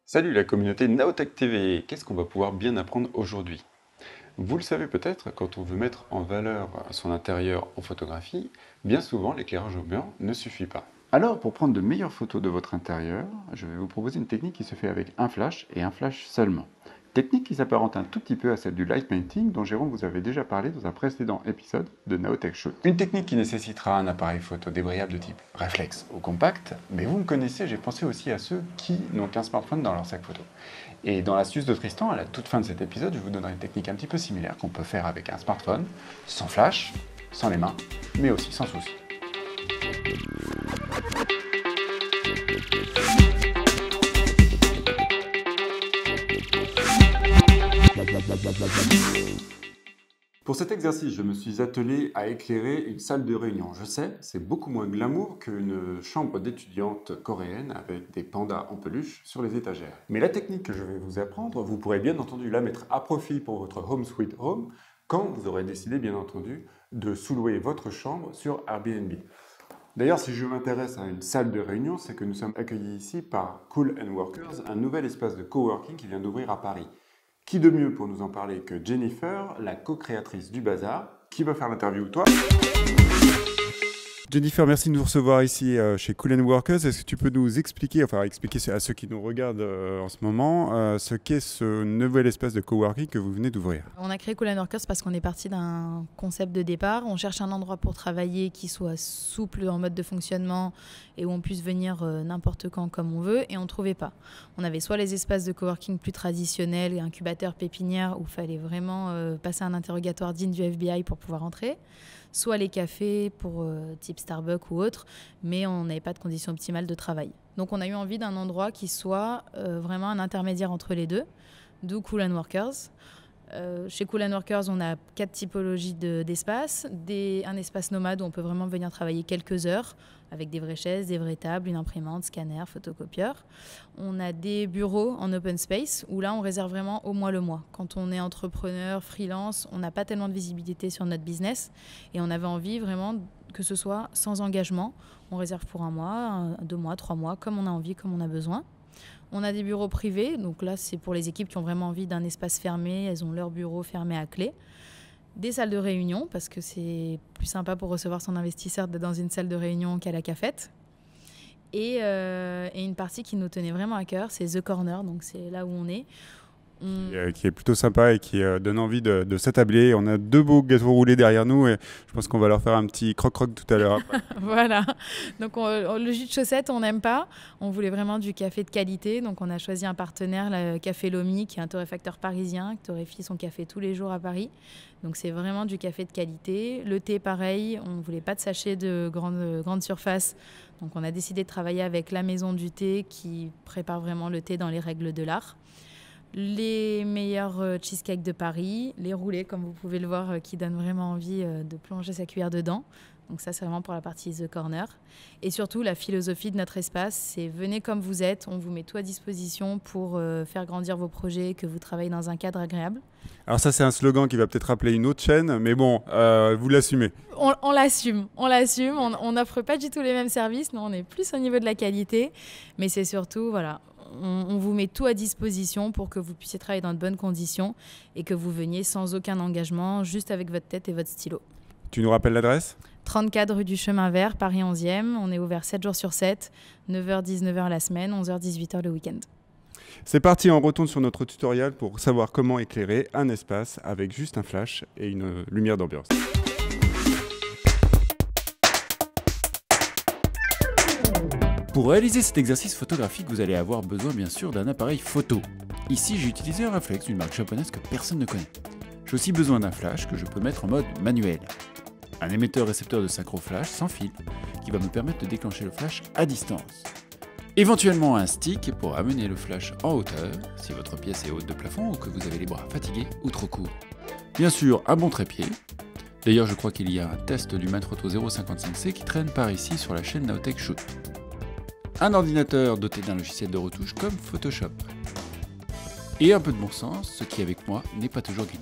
Salut la communauté Naotech TV, qu'est-ce qu'on va pouvoir bien apprendre aujourd'hui? Vous le savez peut-être, quand on veut mettre en valeur son intérieur en photographie, bien souvent l'éclairage ambiant ne suffit pas. Alors pour prendre de meilleures photos de votre intérieur, je vais vous proposer une technique qui se fait avec un flash et un flash seulement. Technique qui s'apparente un tout petit peu à celle du light painting dont Jérôme vous avait déjà parlé dans un précédent épisode de Naotech Shoot. Une technique qui nécessitera un appareil photo débrayable de type réflexe ou compact, mais vous me connaissez, j'ai pensé aussi à ceux qui n'ont qu'un smartphone dans leur sac photo. Et dans l'astuce de Tristan, à la toute fin de cet épisode, je vous donnerai une technique un petit peu similaire qu'on peut faire avec un smartphone, sans flash, sans les mains, mais aussi sans souci. Pour cet exercice, je me suis attelé à éclairer une salle de réunion. Je sais, c'est beaucoup moins glamour qu'une chambre d'étudiante coréenne avec des pandas en peluche sur les étagères. Mais la technique que je vais vous apprendre, vous pourrez bien entendu la mettre à profit pour votre Home Sweet Home quand vous aurez décidé bien entendu de sous-louer votre chambre sur Airbnb. D'ailleurs, si je m'intéresse à une salle de réunion, c'est que nous sommes accueillis ici par Cool & Workers, un nouvel espace de coworking qui vient d'ouvrir à Paris. Qui de mieux pour nous en parler que Jennifer, la co-créatrice du Bazar, qui va faire l'interview, toi? Jennifer, merci de nous recevoir ici chez Cool & Workers. Est-ce que tu peux nous expliquer à ceux qui nous regardent en ce moment, ce qu'est ce nouvel espace de coworking que vous venez d'ouvrir? On a créé Cool & Workers parce qu'on est parti d'un concept de départ. On cherche un endroit pour travailler qui soit souple en mode de fonctionnement et où on puisse venir n'importe quand comme on veut, et on ne trouvait pas. On avait soit les espaces de coworking plus traditionnels, incubateurs, pépinières, où il fallait vraiment passer un interrogatoire digne du FBI pour pouvoir entrer, soit les cafés pour type Starbucks ou autre, mais on n'avait pas de conditions optimales de travail. Donc on a eu envie d'un endroit qui soit vraiment un intermédiaire entre les deux, d'où Cool & Workers. Chez Cool & Workers, on a 4 typologies d'espaces. Un espace nomade où on peut vraiment venir travailler quelques heures avec des vraies chaises, des vraies tables, une imprimante, scanner, photocopieur. On a des bureaux en open space où là, on réserve vraiment au mois le mois. Quand on est entrepreneur, freelance, on n'a pas tellement de visibilité sur notre business et on avait envie vraiment que ce soit sans engagement. On réserve pour 1 mois, 2 mois, 3 mois, comme on a envie, comme on a besoin. On a des bureaux privés, donc là c'est pour les équipes qui ont vraiment envie d'un espace fermé, elles ont leur bureau fermé à clé. Des salles de réunion, parce que c'est plus sympa pour recevoir son investisseur d'être dans une salle de réunion qu'à la cafette. Et une partie qui nous tenait vraiment à cœur, c'est The Corner, donc c'est là où on est. Qui est plutôt sympa et qui donne envie de s'attabler. On a 2 beaux gâteaux roulés derrière nous et je pense qu'on va leur faire un petit croc-croc tout à l'heure. Voilà, donc le jus de chaussette on n'aime pas, on voulait vraiment du café de qualité, donc on a choisi un partenaire, le Café Lomi, qui est un torréfacteur parisien, qui torréfie son café tous les jours à Paris. Donc c'est vraiment du café de qualité. Le thé pareil, on ne voulait pas de sachets de grande surface, donc on a décidé de travailler avec la maison du thé qui prépare vraiment le thé dans les règles de l'art. Les meilleurs cheesecakes de Paris, les roulés comme vous pouvez le voir qui donnent vraiment envie de plonger sa cuillère dedans. Donc ça c'est vraiment pour la partie The Corner. Et surtout la philosophie de notre espace, c'est venez comme vous êtes, on vous met tout à disposition pour faire grandir vos projets, que vous travaillez dans un cadre agréable. Alors ça c'est un slogan qui va peut-être rappeler une autre chaîne, mais bon, vous l'assumez. On l'assume, on n'offre pas du tout les mêmes services, nous on est plus au niveau de la qualité, mais c'est surtout, voilà, on vous met tout à disposition pour que vous puissiez travailler dans de bonnes conditions et que vous veniez sans aucun engagement, juste avec votre tête et votre stylo. Tu nous rappelles l'adresse ? 34 rue du Chemin Vert, Paris 11e. On est ouvert 7 jours sur 7, 9h-19h la semaine, 11h-18h le week-end. C'est parti, on retourne sur notre tutoriel pour savoir comment éclairer un espace avec juste un flash et une lumière d'ambiance. Pour réaliser cet exercice photographique, vous allez avoir besoin bien sûr d'un appareil photo. Ici, j'ai utilisé un réflexe d'une marque japonaise que personne ne connaît. J'ai aussi besoin d'un flash que je peux mettre en mode manuel. Un émetteur-récepteur de synchro flash sans fil qui va me permettre de déclencher le flash à distance. Éventuellement un stick pour amener le flash en hauteur si votre pièce est haute de plafond ou que vous avez les bras fatigués ou trop courts. Bien sûr, un bon trépied. D'ailleurs, je crois qu'il y a un test du Manfrotto 055C qui traîne par ici sur la chaîne Naotech Shoot. Un ordinateur doté d'un logiciel de retouche comme Photoshop. Et un peu de bon sens, ce qui avec moi n'est pas toujours gagné.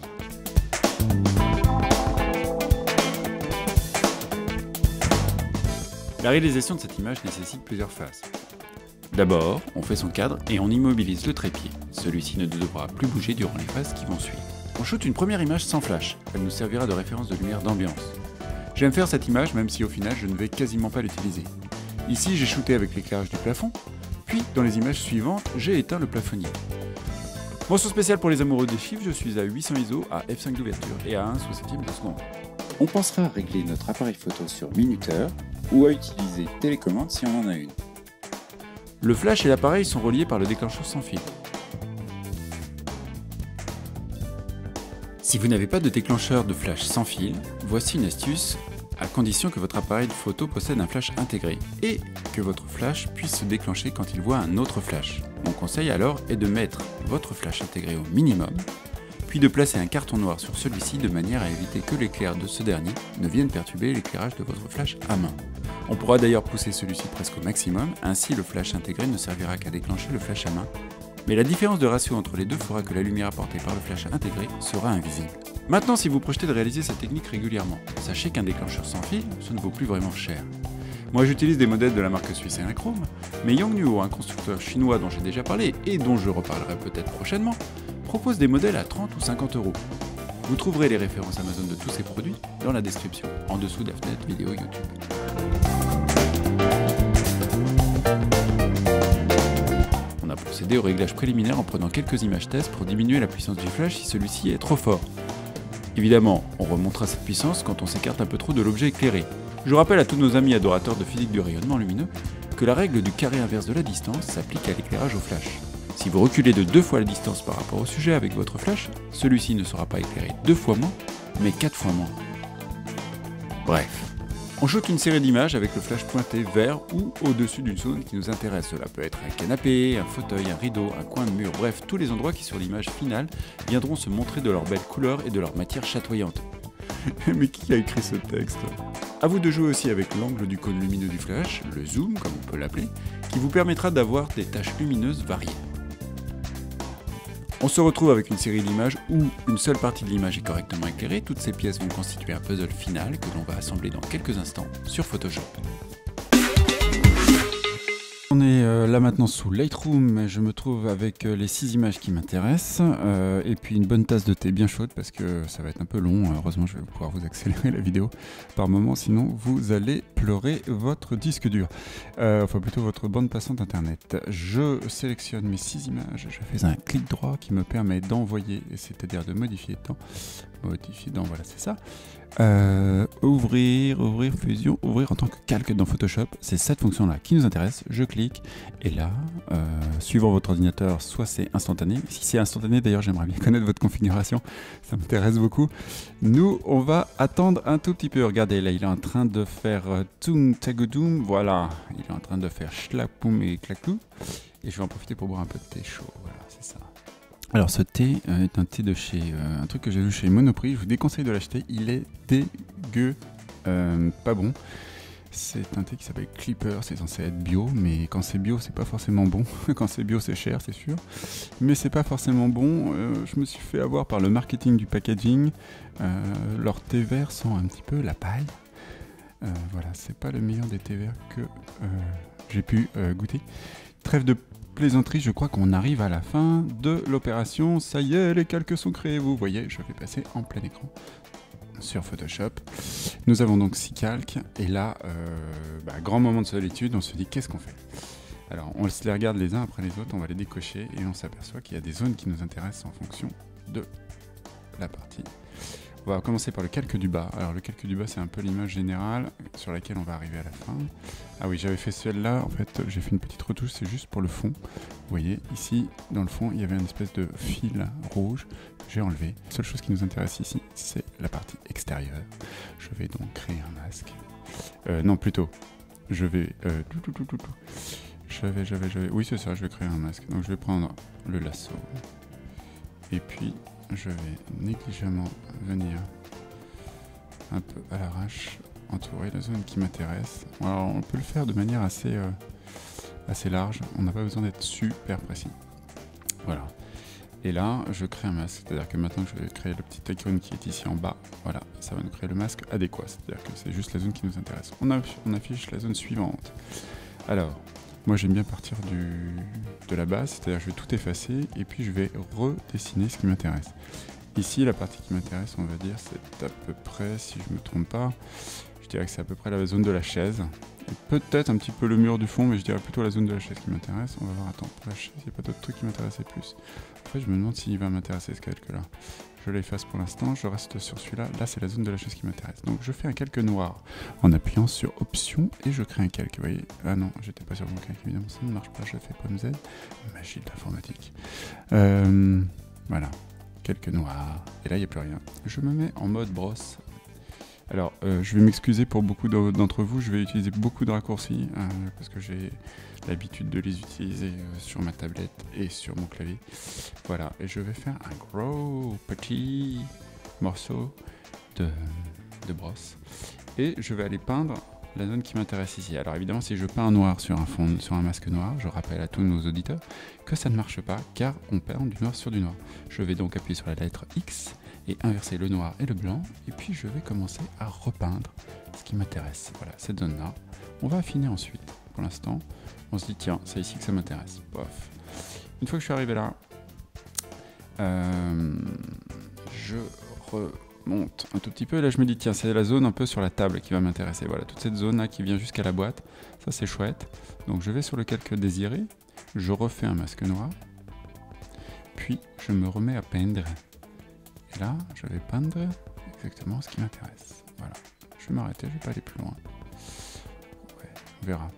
La réalisation de cette image nécessite plusieurs phases. D'abord, on fait son cadre et on immobilise le trépied. Celui-ci ne devra plus bouger durant les phases qui vont suivre. On shoot une première image sans flash. Elle nous servira de référence de lumière d'ambiance. J'aime faire cette image même si au final je ne vais quasiment pas l'utiliser. Ici, j'ai shooté avec l'éclairage du plafond, puis dans les images suivantes, j'ai éteint le plafonnier. Mention spéciale pour les amoureux des chiffres, je suis à 800 ISO, à f5 d'ouverture et à 1/60 de seconde. On pensera à régler notre appareil photo sur minuteur ou à utiliser télécommande si on en a une. Le flash et l'appareil sont reliés par le déclencheur sans fil. Si vous n'avez pas de déclencheur de flash sans fil, voici une astuce à condition que votre appareil photo possède un flash intégré et que votre flash puisse se déclencher quand il voit un autre flash. Mon conseil alors est de mettre votre flash intégré au minimum, puis de placer un carton noir sur celui-ci de manière à éviter que l'éclair de ce dernier ne vienne perturber l'éclairage de votre flash à main. On pourra d'ailleurs pousser celui-ci presque au maximum, ainsi le flash intégré ne servira qu'à déclencher le flash à main, mais la différence de ratio entre les deux fera que la lumière apportée par le flash intégré sera invisible. Maintenant, si vous projetez de réaliser cette technique régulièrement, sachez qu'un déclencheur sans fil, ça ne vaut plus vraiment cher. Moi j'utilise des modèles de la marque suisse Elinchrom, mais Yongnuo, un constructeur chinois dont j'ai déjà parlé et dont je reparlerai peut-être prochainement, propose des modèles à 30 ou 50 euros. Vous trouverez les références Amazon de tous ces produits dans la description, en dessous de la fenêtre vidéo YouTube. On a procédé au réglage préliminaire en prenant quelques images test pour diminuer la puissance du flash si celui-ci est trop fort. Évidemment, on remontera cette puissance quand on s'écarte un peu trop de l'objet éclairé. Je rappelle à tous nos amis adorateurs de physique du rayonnement lumineux que la règle du carré inverse de la distance s'applique à l'éclairage au flash. Si vous reculez de 2 fois la distance par rapport au sujet avec votre flash, celui-ci ne sera pas éclairé 2 fois moins, mais 4 fois moins. Bref. On shoot une série d'images avec le flash pointé vers ou au-dessus d'une zone qui nous intéresse. Cela peut être un canapé, un fauteuil, un rideau, un coin de mur, bref, tous les endroits qui sur l'image finale viendront se montrer de leur belle couleur et de leur matière chatoyante. Mais qui a écrit ce texte? A vous de jouer aussi avec l'angle du cône lumineux du flash, le zoom comme on peut l'appeler, qui vous permettra d'avoir des taches lumineuses variées. On se retrouve avec une série d'images où une seule partie de l'image est correctement éclairée. Toutes ces pièces vont constituer un puzzle final que l'on va assembler dans quelques instants sur Photoshop. On est là maintenant sous Lightroom, je me trouve avec les 6 images qui m'intéressent et puis une bonne tasse de thé bien chaude parce que ça va être un peu long. Heureusement je vais pouvoir vous accélérer la vidéo par moment, sinon vous allez pleurer votre disque dur, enfin plutôt votre bande passante internet. Je sélectionne mes 6 images, je fais un clic droit qui me permet d'envoyer, c'est-à-dire de modifier dans, voilà c'est ça. Ouvrir fusion, ouvrir en tant que calque dans Photoshop, c'est cette fonction là qui nous intéresse. Je clique et là, suivant votre ordinateur, soit c'est instantané. Si c'est instantané, d'ailleurs j'aimerais bien connaître votre configuration, ça m'intéresse beaucoup. Nous on va attendre un tout petit peu. Regardez là, il est en train de faire tung tagodoum, voilà, il est en train de faire schlapoum et claclou et je vais en profiter pour boire un peu de thé chaud, voilà c'est ça. Alors ce thé est un thé de chez un truc que j'ai vu chez Monoprix, je vous déconseille de l'acheter, il est dégueu, pas bon. C'est un thé qui s'appelle Clipper, c'est censé être bio, mais quand c'est bio c'est pas forcément bon. Quand c'est bio c'est cher c'est sûr, mais c'est pas forcément bon. Je me suis fait avoir par le marketing du packaging, leur thé vert sent un petit peu la paille. Voilà, c'est pas le meilleur des thés verts que j'ai pu goûter. Trêve de plaisanterie, je crois qu'on arrive à la fin de l'opération. Ça y est, les calques sont créés. Vous voyez, je vais passer en plein écran sur Photoshop. Nous avons donc 6 calques. Et là, grand moment de solitude, on se dit qu'est-ce qu'on fait? Alors, on se les regarde les uns après les autres, on va les décocher et on s'aperçoit qu'il y a des zones qui nous intéressent en fonction de la partie. On va commencer par le calque du bas. Alors le calque du bas c'est un peu l'image générale sur laquelle on va arriver à la fin. Ah oui, j'avais fait celle-là, en fait j'ai fait une petite retouche, c'est juste pour le fond. Vous voyez, ici dans le fond il y avait une espèce de fil rouge que j'ai enlevé. La seule chose qui nous intéresse ici c'est la partie extérieure. Je vais donc créer un masque. Non plutôt, je vais... Oui c'est ça, je vais créer un masque. Donc je vais prendre le lasso. Et puis... je vais négligemment venir un peu à l'arrache entourer la zone qui m'intéresse. Alors on peut le faire de manière assez large, on n'a pas besoin d'être super précis. Voilà. Et là je crée un masque, c'est-à-dire que maintenant je vais créer le petit icône qui est ici en bas. Voilà, ça va nous créer le masque adéquat, c'est-à-dire que c'est juste la zone qui nous intéresse. On affiche la zone suivante. Alors, Moi j'aime bien partir de la base, c'est-à-dire je vais tout effacer et puis je vais redessiner ce qui m'intéresse. Ici la partie qui m'intéresse, on va dire, c'est à peu près, si je me trompe pas, je dirais que c'est à peu près la zone de la chaise. Et peut-être un petit peu le mur du fond, mais je dirais plutôt la zone de la chaise qui m'intéresse. On va voir, attends, pour la chaise, il n'y a pas d'autres trucs qui m'intéressaient plus. En fait, je me demande s'il va m'intéresser ce calque-là. Je l'efface pour l'instant, je reste sur celui-là. Là, c'est la zone de la chaise qui m'intéresse. Donc, je fais un calque noir en appuyant sur Option et je crée un calque. Vous voyez, ah non, j'étais pas sur mon calque, évidemment, ça ne marche pas. Je fais pomme Z, magie de l'informatique. Voilà, calque noir. Et là, il n'y a plus rien. Je me mets en mode brosse. Alors, je vais m'excuser pour beaucoup d'entre vous, je vais utiliser beaucoup de raccourcis parce que j'ai l'habitude de les utiliser sur ma tablette et sur mon clavier. Voilà, et je vais faire un gros petit morceau de brosse et je vais aller peindre la zone qui m'intéresse ici. Alors évidemment, si je peins en noir sur un fond, sur un masque noir, je rappelle à tous nos auditeurs que ça ne marche pas car on peint du noir sur du noir. Je vais donc appuyer sur la lettre X et inverser le noir et le blanc, et puis je vais commencer à repeindre ce qui m'intéresse. Voilà, cette zone-là. On va affiner ensuite. Pour l'instant, on se dit, tiens, c'est ici que ça m'intéresse. Bof. Une fois que je suis arrivé là, je remonte un tout petit peu, et là je me dis, tiens, c'est la zone un peu sur la table qui va m'intéresser. Voilà, toute cette zone-là qui vient jusqu'à la boîte, ça c'est chouette. Donc je vais sur le calque désiré, je refais un masque noir, puis je me remets à peindre. Et là, je vais peindre exactement ce qui m'intéresse. Voilà. Je vais m'arrêter, je ne vais pas aller plus loin. Ouais, on verra.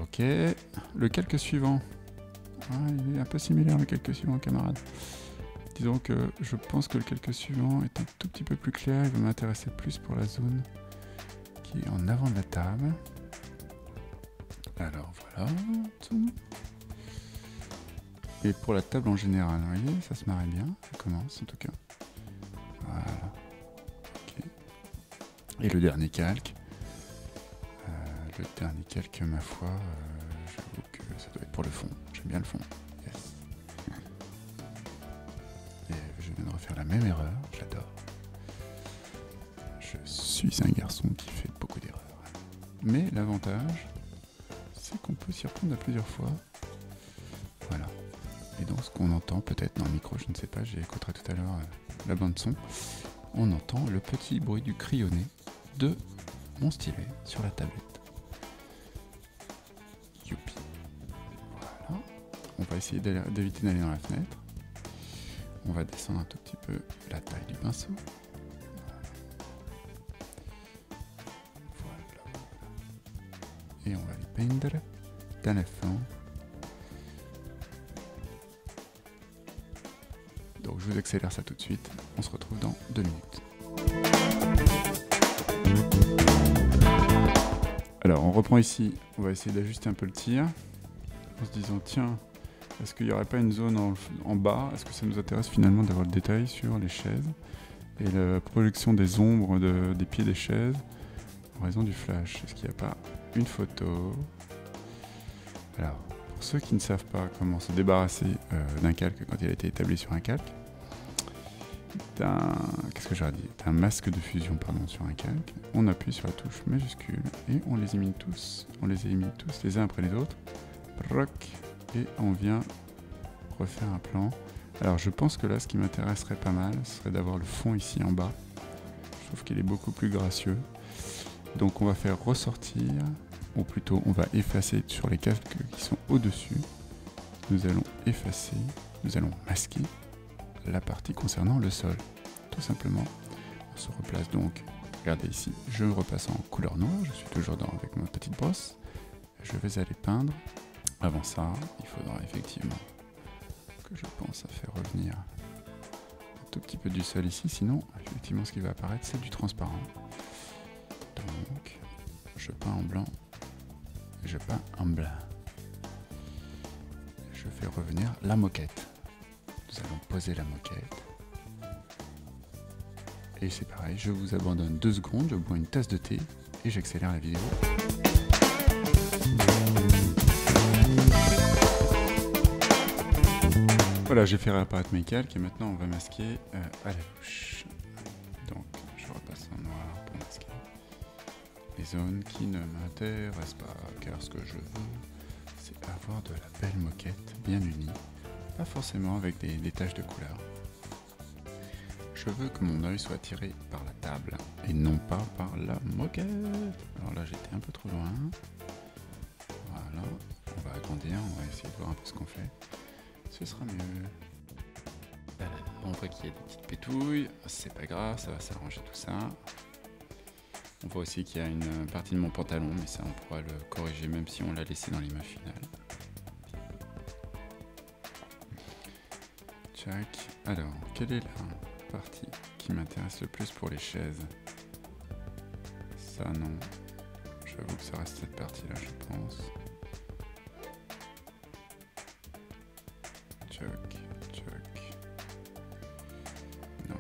Ok. Le calque suivant. Ah, il est un peu similaire au calque suivant, camarade. Disons que je pense que le calque suivant est un tout petit peu plus clair. Il va m'intéresser plus pour la zone qui est en avant de la table. Alors voilà. Et pour la table en général, vous voyez, ça se marrait bien. Ça commence en tout cas. Voilà. Okay. Et le dernier calque. Ma foi, j'avoue que ça doit être pour le fond. J'aime bien le fond. Yes. Et je viens de refaire la même erreur. J'adore. Je suis un garçon qui fait beaucoup d'erreurs. Mais l'avantage, c'est qu'on peut s'y reprendre à plusieurs fois. Voilà. Et donc ce qu'on entend peut-être dans le micro, je ne sais pas, j'ai écouté tout à l'heure la bande son, on entend le petit bruit du crayonné de mon stylet sur la tablette. Youpi. Voilà. On va essayer d'éviter d'aller dans la fenêtre. On va descendre un tout petit peu la taille du pinceau. Voilà. Et on va les peindre dans le fond. Donc je vous accélère ça tout de suite, on se retrouve dans 2 minutes. Alors on reprend ici, on va essayer d'ajuster un peu le tir, en se disant tiens, est-ce qu'il n'y aurait pas une zone en bas, est-ce que ça nous intéresse finalement d'avoir le détail sur les chaises et la projection des ombres des pieds des chaises en raison du flash. Est-ce qu'il n'y a pas une photo? Alors, pour ceux qui ne savent pas comment se débarrasser d'un calque quand il a été établi sur un calque, qu'est-ce que j'aurais dit, d'un masque de fusion sur un calque, on appuie sur la touche majuscule et on les élimine tous les uns après les autres, et on vient refaire un plan. Alors je pense que là ce qui m'intéresserait pas mal, ce serait d'avoir le fond ici en bas. Je trouve qu'il est beaucoup plus gracieux. Donc on va faire ressortir, ou plutôt on va effacer sur les calques qui sont au-dessus. Nous allons effacer, nous allons masquer la partie concernant le sol. Tout simplement, on se replace donc, regardez ici, je repasse en couleur noire, je suis toujours avec ma petite brosse. Je vais aller peindre. Avant ça, il faudra effectivement que je pense à faire revenir un tout petit peu du sol ici, sinon effectivement ce qui va apparaître c'est du transparent. Donc je peins en blanc, je peins en blanc. Je fais revenir la moquette. Nous allons poser la moquette. Et c'est pareil, je vous abandonne 2 secondes, je bois une tasse de thé et j'accélère la vidéo. Voilà, j'ai fait réapparaître mes calques et maintenant on va masquer à la louche. Donc je repasse en noir pour masquer les zones qui ne m'intéressent pas, car ce que je veux, avoir de la belle moquette bien unie, pas forcément avec des taches de couleur. Je veux que mon œil soit attiré par la table et non pas par la moquette. Alors là j'étais un peu trop loin. Voilà, on va agrandir, on va essayer de voir un peu ce qu'on fait. Ce sera mieux. Voilà, on voit qu'il y a des petites pétouilles, c'est pas grave, ça va s'arranger tout ça. On voit aussi qu'il y a une partie de mon pantalon, mais ça on pourra le corriger même si on l'a laissé dans l'image finale. Tchac. Alors, quelle est la partie qui m'intéresse le plus pour les chaises? Ça non. J'avoue que ça reste cette partie-là, je pense. Tchac, tchac. Non.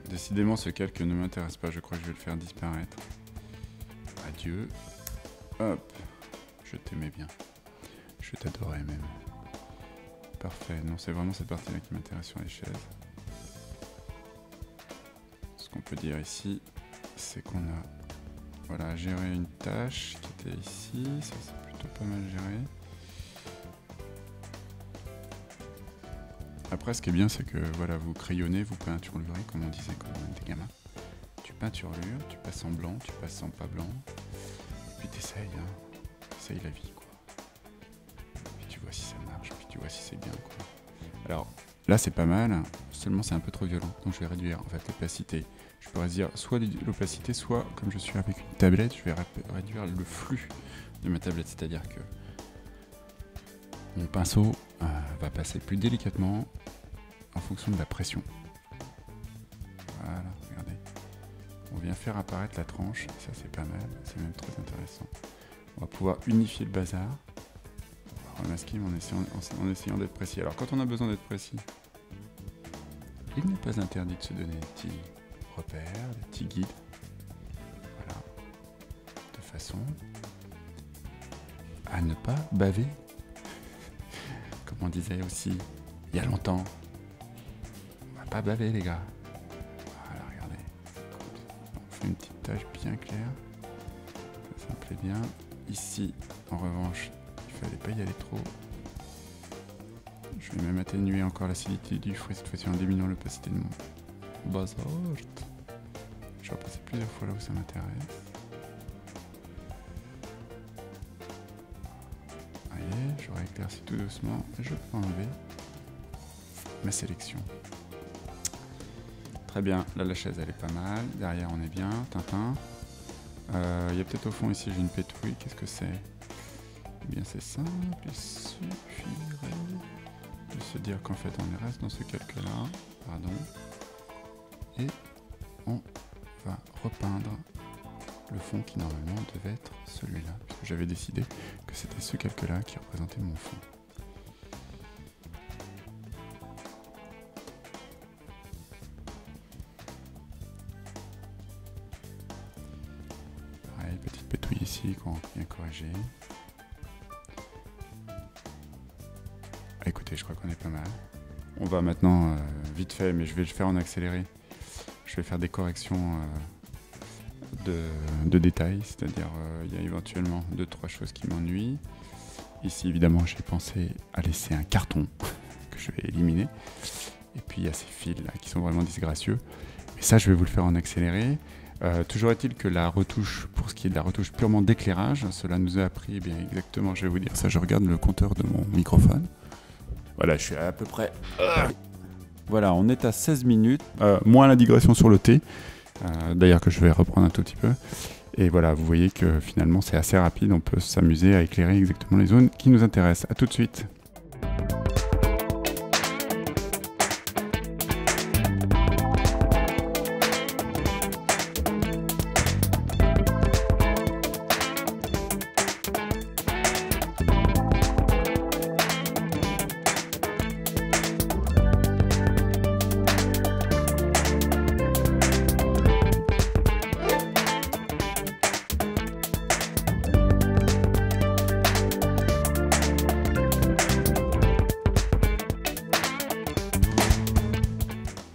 Décidément, ce calque ne m'intéresse pas, je crois que je vais le faire disparaître. Adieu. Hop. Je t'aimais bien. Je t'adorais même. Parfait. Non, c'est vraiment cette partie-là qui m'intéresse sur les chaises. Ce qu'on peut dire ici, c'est qu'on a voilà, géré une tâche qui était ici. Ça, c'est plutôt pas mal géré. Après, ce qui est bien, c'est que voilà, vous crayonnez, vous peinturlurez, comme on disait quand on était gamin. Tu peinturlures, tu passes en blanc, tu passes en pas blanc. Et puis t'essayes, hein. T'essayes la vie, quoi. Puis tu vois si ça marche, puis tu vois si c'est bien, quoi. Alors, là, c'est pas mal, seulement c'est un peu trop violent. Donc je vais réduire, en fait, l'opacité. Je peux réduire soit l'opacité, soit, comme je suis avec une tablette, je vais réduire le flux de ma tablette. C'est-à-dire que mon pinceau va passer plus délicatement en fonction de la pression. Voilà, regardez. On vient faire apparaître la tranche, et ça c'est pas mal, c'est même très intéressant. On va pouvoir unifier le bazar, on va remasquer en essayant d'être précis. Alors quand on a besoin d'être précis, il n'est pas interdit de se donner des petits repères, des petits guides. Voilà, de façon à ne pas baver. Comme on disait aussi il y a longtemps, on va pas baver les gars. Voilà, regardez. On fait une petite tache bien claire. Ça me plaît bien. Ici, en revanche, il fallait pas y aller trop. Je vais même atténuer encore l'acidité du fruit, cette fois-ci en diminuant l'opacité de mon bazar. Je vais repasser plusieurs fois là où ça m'intéresse. Voyez, j'aurais éclairci tout doucement et je peux enlever ma sélection. Très bien, là la chaise elle est pas mal, derrière on est bien, Tintin. Il y a peut-être au fond ici j'ai une pétouille, qu'est-ce que c'est? Eh bien c'est simple, il suffirait de se dire qu'en fait on reste dans ce calque-là, pardon, et on va repeindre le fond qui normalement devait être celui-là, puisque j'avais décidé que c'était ce calque-là qui représentait mon fond. Pareil, petite pétouille ici qu'on va bien corriger. Écoutez, je crois qu'on est pas mal. On va maintenant, vite fait, mais je vais le faire en accéléré, je vais faire des corrections de détails, c'est-à-dire il y a éventuellement 2-3 choses qui m'ennuient. Ici évidemment j'ai pensé à laisser un carton que je vais éliminer, et puis il y a ces fils là qui sont vraiment disgracieux, mais ça je vais vous le faire en accéléré. Toujours est-il que la retouche, pour ce qui est de la retouche purement d'éclairage, cela nous a pris bien exactement, je vais vous dire ça, je regarde le compteur de mon microphone, voilà je suis à peu près, voilà on est à 16 minutes, moins la digression sur le thé. D'ailleurs que je vais reprendre un tout petit peu, et voilà vous voyez que finalement c'est assez rapide, on peut s'amuser à éclairer exactement les zones qui nous intéressent. A tout de suite.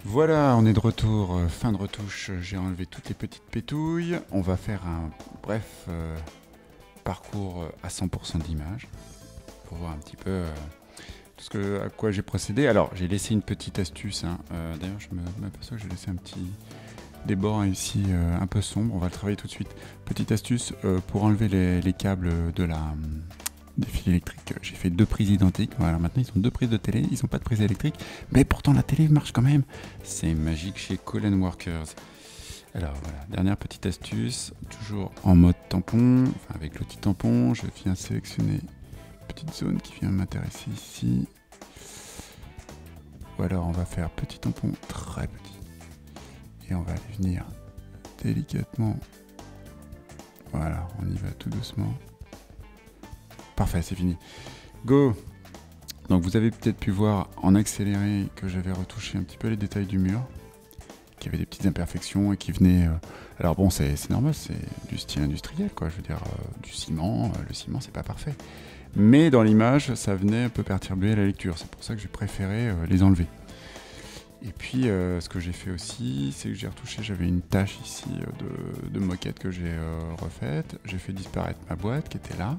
Voilà, on est de retour, fin de retouche, j'ai enlevé toutes les petites pétouilles. On va faire un bref parcours à 100% d'image. pour voir un petit peu tout à quoi j'ai procédé. Alors, j'ai laissé une petite astuce. D'ailleurs, je m'aperçois que j'ai laissé un petit débord ici un peu sombre. On va le travailler tout de suite. Petite astuce pour enlever les câbles des fils électriques. J'ai fait 2 prises identiques. Voilà, maintenant ils ont 2 prises de télé. Ils n'ont pas de prise électrique. Mais pourtant, la télé marche quand même. C'est magique chez Call & Workers. Alors voilà, dernière petite astuce, toujours en mode tampon, enfin avec l'outil tampon, je viens sélectionner une petite zone qui vient m'intéresser ici. Ou alors on va faire petit tampon très petit. Et on va aller venir délicatement. Voilà, on y va tout doucement. Parfait, c'est fini. Go! Donc vous avez peut-être pu voir en accéléré que j'avais retouché un petit peu les détails du mur. Qui avait des petites imperfections et qui venaient... Alors bon, c'est normal, c'est du style industriel, quoi. Je veux dire, du ciment. Le ciment, c'est pas parfait. Mais dans l'image, ça venait un peu perturber la lecture. C'est pour ça que j'ai préféré les enlever. Et puis, ce que j'ai fait aussi, c'est que j'ai retouché... J'avais une tache ici de moquette que j'ai refaite. J'ai fait disparaître ma boîte qui était là.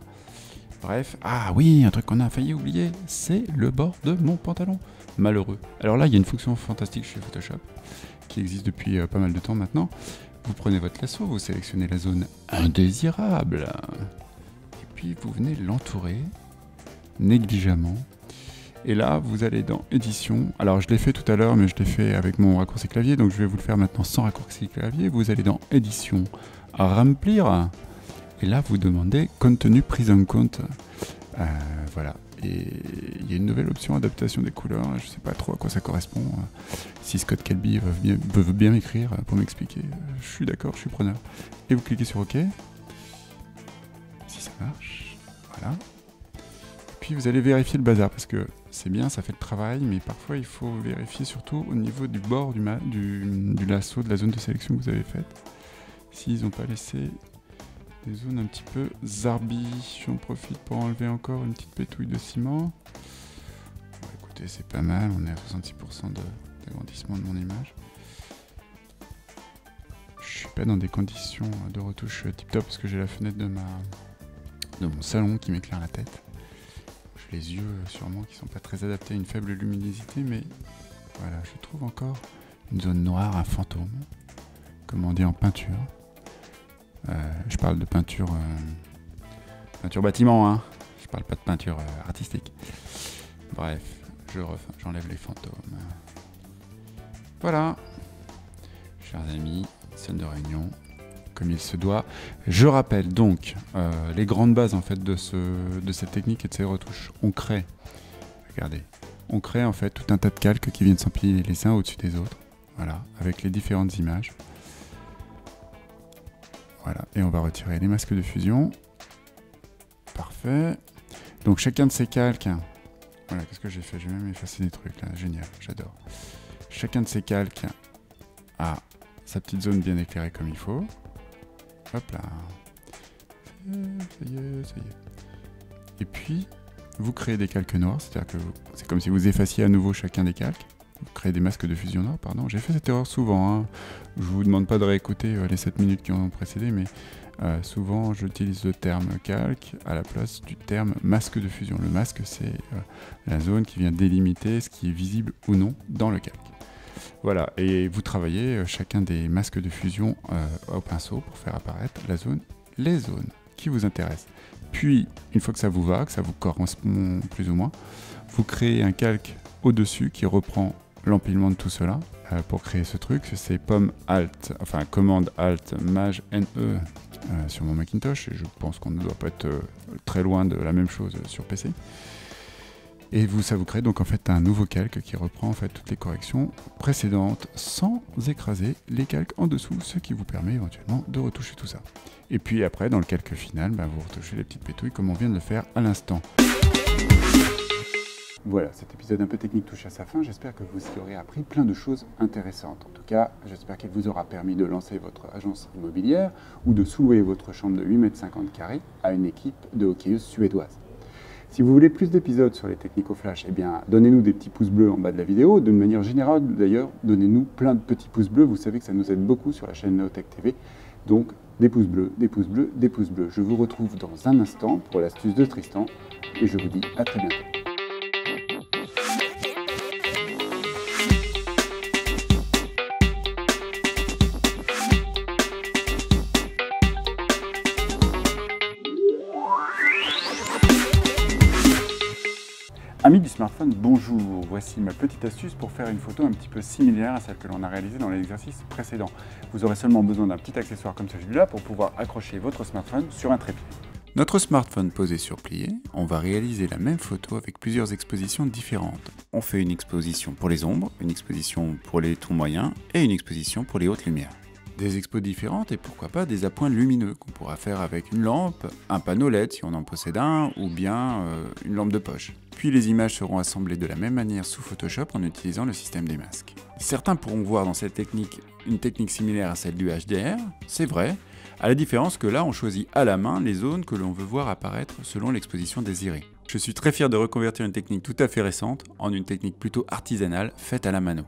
Bref. Ah oui, un truc qu'on a failli oublier, c'est le bord de mon pantalon. Malheureux. Alors là, il y a une fonction fantastique chez Photoshop qui existe depuis pas mal de temps maintenant. Vous prenez votre lasso, vous sélectionnez la zone indésirable et puis vous venez l'entourer négligemment. Et là, vous allez dans édition. Alors, je l'ai fait tout à l'heure, mais je l'ai fait avec mon raccourci clavier, donc je vais vous le faire maintenant sans raccourci clavier. Vous allez dans édition, remplir, et là, vous demandez contenu pris en compte. Voilà. Et il y a une nouvelle option adaptation des couleurs, je ne sais pas trop à quoi ça correspond. Si Scott Kelby veut bien m'écrire pour m'expliquer, je suis d'accord, je suis preneur. Et vous cliquez sur OK. Si ça marche, voilà. Et puis vous allez vérifier le bazar, parce que c'est bien, ça fait le travail, mais parfois il faut vérifier surtout au niveau du bord du lasso, de la zone de sélection que vous avez faite. S'ils n'ont pas laissé des zones un petit peu zarbi. J'en profite pour enlever encore une petite pétouille de ciment. Bon, écoutez, c'est pas mal, on est à 66% d'agrandissement de mon image. Je suis pas dans des conditions de retouche tip top parce que j'ai la fenêtre de mon salon qui m'éclaire la tête. J'ai les yeux sûrement qui sont pas très adaptés à une faible luminosité, mais voilà, je trouve encore une zone noire, un fantôme, comme on dit en peinture. Je parle de peinture bâtiment, hein. Je parle pas de peinture artistique. Bref, j'enlève les fantômes. Voilà, chers amis, scène de réunion, comme il se doit. Je rappelle donc les grandes bases en fait de cette technique et de ces retouches. On crée en fait tout un tas de calques qui viennent s'empiler les uns au-dessus des autres. Voilà, avec les différentes images. Voilà, et on va retirer les masques de fusion. Parfait. Donc chacun de ces calques, voilà, qu'est-ce que j'ai fait? J'ai même effacé des trucs là, génial, j'adore. Chacun de ces calques a sa petite zone bien éclairée comme il faut. Hop là. Ça y est. Et puis, vous créez des calques noirs, c'est-à-dire que c'est comme si vous effaciez à nouveau chacun des calques. Vous créez des masques de fusion noirs, pardon. J'ai fait cette erreur souvent, hein. Je vous demande pas de réécouter les 7 minutes qui ont précédé, mais souvent j'utilise le terme calque à la place du terme masque de fusion. Le masque, c'est la zone qui vient délimiter ce qui est visible ou non dans le calque. Voilà, et vous travaillez chacun des masques de fusion au pinceau pour faire apparaître les zones qui vous intéressent. Puis, une fois que ça vous va, que ça vous correspond plus ou moins, vous créez un calque au-dessus qui reprend l'empilement de tout cela. Pour créer ce truc, c'est commande Alt Maj NE sur mon Macintosh, et je pense qu'on ne doit pas être très loin de la même chose sur PC. Et ça vous crée donc en fait un nouveau calque qui reprend en fait toutes les corrections précédentes sans écraser les calques en dessous, ce qui vous permet éventuellement de retoucher tout ça. Et puis après, dans le calque final, vous retouchez les petites pétouilles comme on vient de le faire à l'instant. Voilà, cet épisode un peu technique touche à sa fin. J'espère que vous y aurez appris plein de choses intéressantes. En tout cas, j'espère qu'il vous aura permis de lancer votre agence immobilière ou de sous-louer votre chambre de 8,50 m² à une équipe de hockeyeuses suédoises. Si vous voulez plus d'épisodes sur les techniques au flash, donnez-nous des petits pouces bleus en bas de la vidéo. De manière générale, d'ailleurs, donnez-nous plein de petits pouces bleus. Vous savez que ça nous aide beaucoup sur la chaîne Neotech TV. Donc, des pouces bleus, des pouces bleus, des pouces bleus. Je vous retrouve dans un instant pour l'astuce de Tristan. et je vous dis à très bientôt. Amis du smartphone, bonjour. Voici ma petite astuce pour faire une photo un petit peu similaire à celle que l'on a réalisée dans l'exercice précédent. Vous aurez seulement besoin d'un petit accessoire comme celui-là pour pouvoir accrocher votre smartphone sur un trépied. Notre smartphone posé sur plié, on va réaliser la même photo avec plusieurs expositions différentes. On fait une exposition pour les ombres, une exposition pour les tons moyens et une exposition pour les hautes lumières. Des expos différentes et pourquoi pas des appoints lumineux qu'on pourra faire avec une lampe, un panneau LED si on en possède un ou bien une lampe de poche. Puis les images seront assemblées de la même manière sous Photoshop en utilisant le système des masques. Certains pourront voir dans cette technique une technique similaire à celle du HDR, c'est vrai, à la différence que là on choisit à la main les zones que l'on veut voir apparaître selon l'exposition désirée. Je suis très fier de reconvertir une technique tout à fait récente en une technique plutôt artisanale faite à la mano.